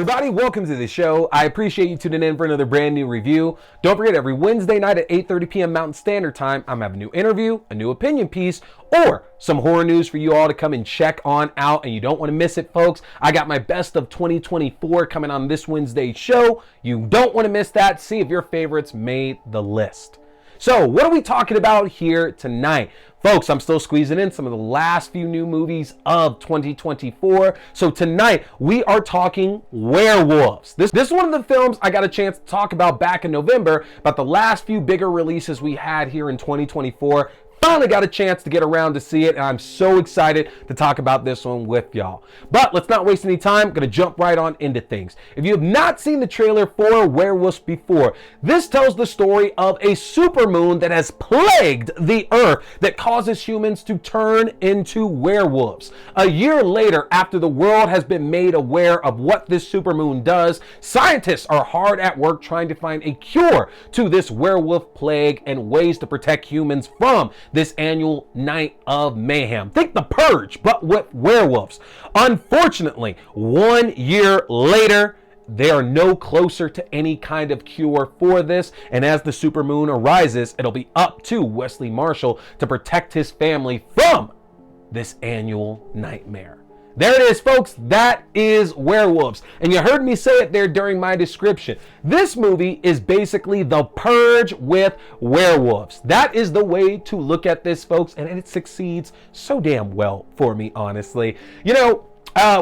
everybody, welcome to the show. I appreciate you tuning in for another brand new review. Don't forget, every Wednesday night at 8:30 p.m. Mountain Standard Time, I'm having a new interview, a new opinion piece, or some horror news for you all to come and check on out, and you don't want to miss it, folks. I got my best of 2024 coming on this Wednesday's show. You don't want to miss that. See if your favorites made the list. So, what are we talking about here tonight? Folks, I'm still squeezing in some of the last few new movies of 2024. So tonight, we are talking Werewolves. This is one of the films I got a chance to talk about back in November, about the last few bigger releases we had here in 2024. Finally got a chance to get around to see it, and I'm so excited to talk about this one with y'all. But let's not waste any time. I'm going to jump right on into things. If you have not seen the trailer for Werewolves before, this tells the story of a supermoon that has plagued the earth that causes humans to turn into werewolves. A year later, after the world has been made aware of what this supermoon does, scientists are hard at work trying to find a cure to this werewolf plague and ways to protect humans from this annual night of mayhem. Think The Purge, but with werewolves. Unfortunately, 1 year later, they are no closer to any kind of cure for this, and as the supermoon arises, it'll be up to Wesley Marshall to protect his family from this annual nightmare. There it is, folks. That is Werewolves. And you heard me say it there during my description. This movie is basically The Purge with werewolves. That is the way to look at this, folks, and it succeeds so damn well for me, honestly. You know,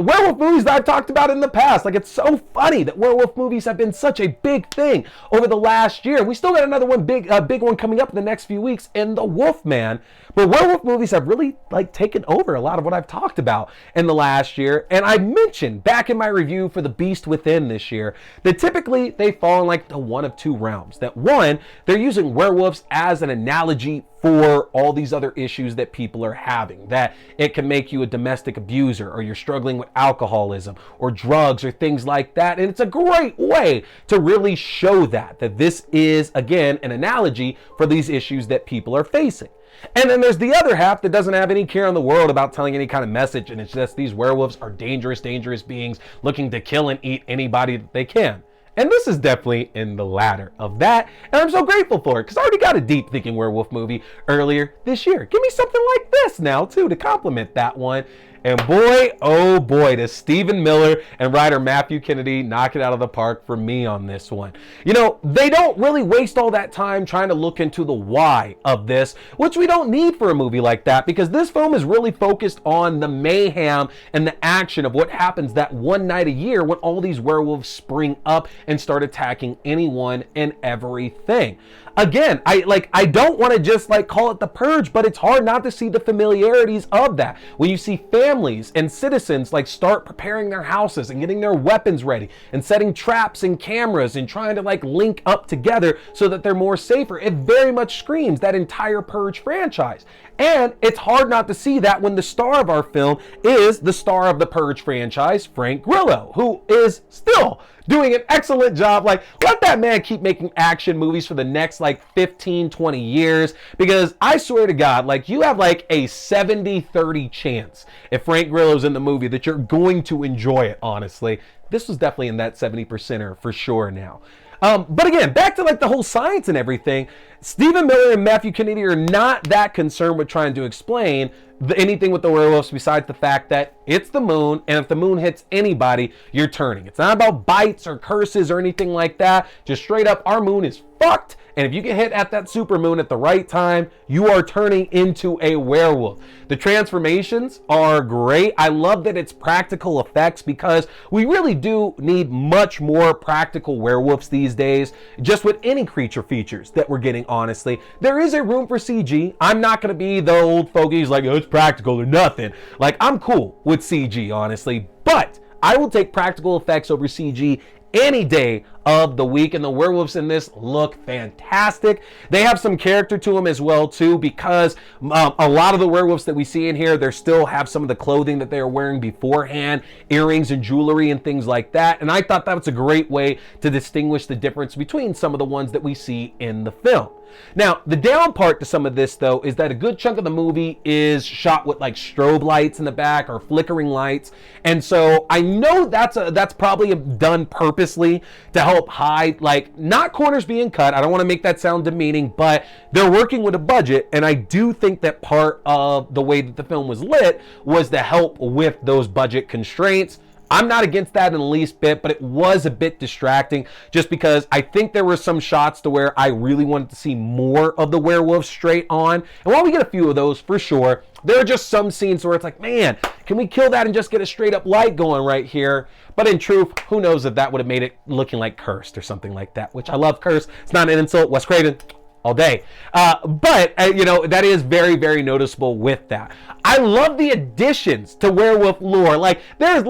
werewolf movies that I've talked about in the past. Like, it's so funny that werewolf movies have been such a big thing over the last year. We still got another one, big one coming up in the next few weeks in The Wolfman. But werewolf movies have really taken over a lot of what I've talked about in the last year. And I mentioned back in my review for The Beast Within this year that typically they fall in the one of two realms. That one, they're using werewolves as an analogy for all these other issues that people are having. That it can make you a domestic abuser, or you're struggling with alcoholism or drugs or things like that. And it's a great way to really show that this is, again, an analogy for these issues that people are facing. And then there's the other half that doesn't have any care in the world about telling any kind of message, and it's just these werewolves are dangerous, dangerous beings looking to kill and eat anybody that they can. And this is definitely in the latter of that, and I'm so grateful for it, because I already got a deep thinking werewolf movie earlier this year. Give me something like this now, too, to complement that one. And boy, oh boy, does Stephen Miller and writer Matthew Kennedy knock it out of the park for me on this one. You know, they don't really waste all that time trying to look into the why of this, which we don't need for a movie like that, because this film is really focused on the mayhem and the action of what happens that one night a year when all these werewolves spring up and start attacking anyone and everything. Again, I don't want to just call it The Purge, but it's hard not to see the familiarities of that. When you see families and citizens start preparing their houses and getting their weapons ready and setting traps and cameras and trying to link up together so that they're more safer, it very much screams that entire Purge franchise. And it's hard not to see that when the star of our film is the star of the Purge franchise, Frank Grillo, who is still doing an excellent job. Let that man keep making action movies for the next 15, 20 years, because I swear to God, you have a 70-30 chance if Frank Grillo's in the movie that you're going to enjoy it, honestly. This was definitely in that 70%er for sure now. But again, back to the whole science and everything, Stephen Miller and Matthew Kennedy are not that concerned with trying to explain anything with the werewolves besides the fact that it's the moon, and if the moon hits anybody, you're turning. It's not about bites or curses or anything like that. Just straight up, our moon is fucked, and if you get hit at that supermoon at the right time, you are turning into a werewolf. The transformations are great. I love that it's practical effects, because we really do need much more practical werewolves these days, just with any creature features that we're getting, honestly. There is a room for CG. I'm not going to be the old fogies oh, it's practical or nothing. I'm cool with CG, honestly, but I will take practical effects over CG any day of the week, and the werewolves in this look fantastic. They have some character to them as well too, because a lot of the werewolves that we see in here, they still have some of the clothing that they were wearing beforehand, earrings and jewelry and things like that, and I thought that was a great way to distinguish the difference between some of the ones that we see in the film. Now, the down part to some of this, though, is that a good chunk of the movie is shot with like strobe lights in the back or flickering lights. And so I know that's probably done purposely to help hide, like, not corners being cut. I don't want to make that sound demeaning, but they're working with a budget. And I do think that part of the way that the film was lit was to help with those budget constraints. I'm not against that in the least bit, but it was a bit distracting just because I think there were some shots to where I really wanted to see more of the werewolf straight on. And while we get a few of those for sure, there are just some scenes where it's like, man, can we kill that and just get a straight up light going right here? But in truth, who knows if that would have made it looking like Cursed or something like that, which I love Cursed. It's not an insult. Wes Craven, all day. But that is very, very noticeable with that. I love the additions to werewolf lore. Like, there's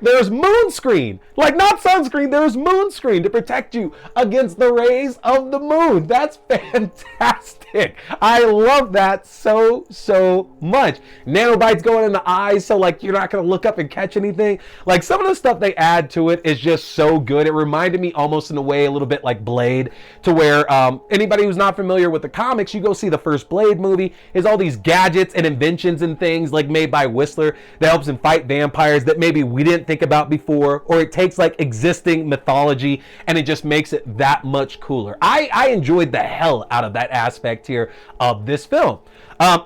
there's moon screen. Like, not sunscreen, there's moon screen to protect you against the rays of the moon. That's fantastic. I love that so much. Nanobites going in the eyes, so like you're not gonna look up and catch anything. Like, some of the stuff they add to it is just so good. It reminded me almost in a way a little bit like Blade, to where anybody who's not familiar with the comics, you go see the first Blade movie, is all these gadgets and inventions and things like made by Whistler that helps him fight vampires that maybe we didn't think about before, or it takes like existing mythology and it just makes it that much cooler. I enjoyed the hell out of that aspect here of this film.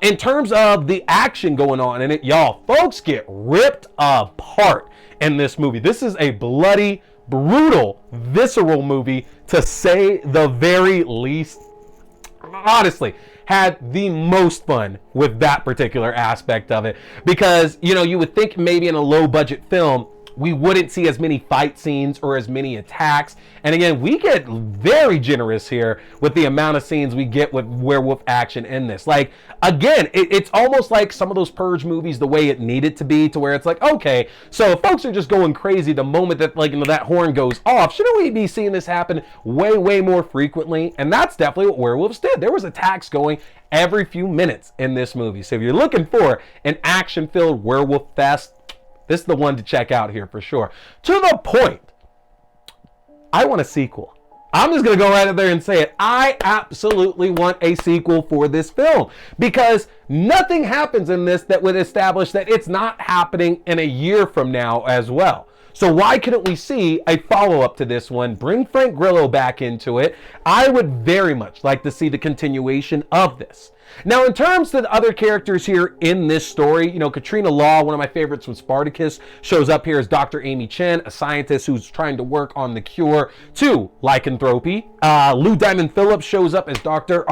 In terms of the action going on in it, y'all, folks get ripped apart in this movie. This is a bloody, brutal, visceral movie, to say the very least. Honestly, had the most fun with that particular aspect of it, because you would think maybe in a low budget film we wouldn't see as many fight scenes or as many attacks. And again, we get very generous here with the amount of scenes we get with werewolf action in this. Like, again, it's almost like some of those Purge movies, the way it needed to be, to where it's like, okay, so if folks are just going crazy the moment that that horn goes off, shouldn't we be seeing this happen way more frequently? And that's definitely what Werewolves did. There was attacks going every few minutes in this movie. So if you're looking for an action-filled werewolf fest, this is the one to check out here for sure. To the point, I want a sequel. I'm just going to go right up there and say it. I absolutely want a sequel for this film, because nothing happens in this that would establish that it's not happening in a year from now as well. So why couldn't we see a follow-up to this one? Bring Frank Grillo back into it. I would very much like to see the continuation of this. Now, in terms of the other characters here in this story, Katrina Law, one of my favorites from Spartacus, shows up here as Dr. Amy Chen, a scientist who's trying to work on the cure to lycanthropy. Lou Diamond Phillips shows up as Dr.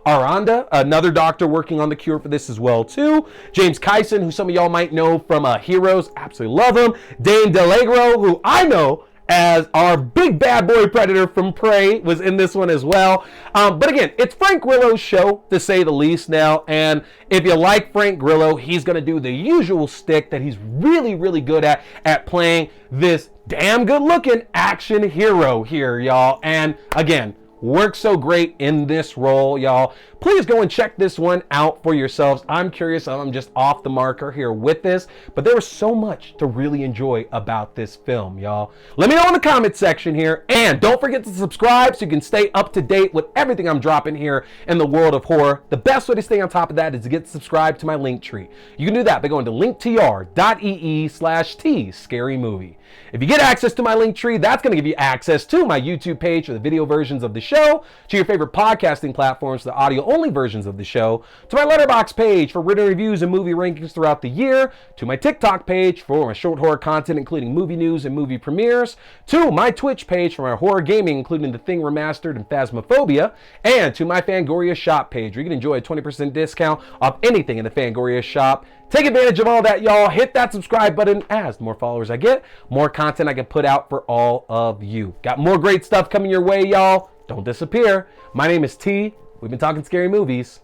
Aranda, another doctor working on the cure for this as well, too. James Kyson, who some of y'all might know from Heroes, absolutely love him. Dane DeLagro, who I know as our big bad boy predator from Prey, was in this one as well. But again, it's Frank Grillo's show, to say the least now. And if you like Frank Grillo, he's going to do the usual stick that he's really good at playing this damn good looking action hero here, y'all. And again, works so great in this role, y'all. Please go and check this one out for yourselves. I'm curious. I'm just off the marker here with this, but there was so much to really enjoy about this film, y'all. Let me know in the comment section here, and don't forget to subscribe so you can stay up to date with everything I'm dropping here in the world of horror. The best way to stay on top of that is to get subscribed to my Linktree. You can do that by going to linktr.ee/T-Scary-Movie. If you get access to my Linktree, that's going to give you access to my YouTube page for the video versions of the show, to your favorite podcasting platforms for the audio-only versions of the show, to my Letterboxd page for written reviews and movie rankings throughout the year, to my TikTok page for my short horror content, including movie news and movie premieres, to my Twitch page for my horror gaming, including The Thing Remastered and Phasmophobia, and to my Fangoria shop page, where you can enjoy a 20% discount off anything in the Fangoria shop. Take advantage of all that, y'all. Hit that subscribe button, as the more followers I get, more content I can put out for all of you. Got more great stuff coming your way, y'all. Don't disappear. My name is T. We've been talking scary movies.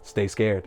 Stay scared.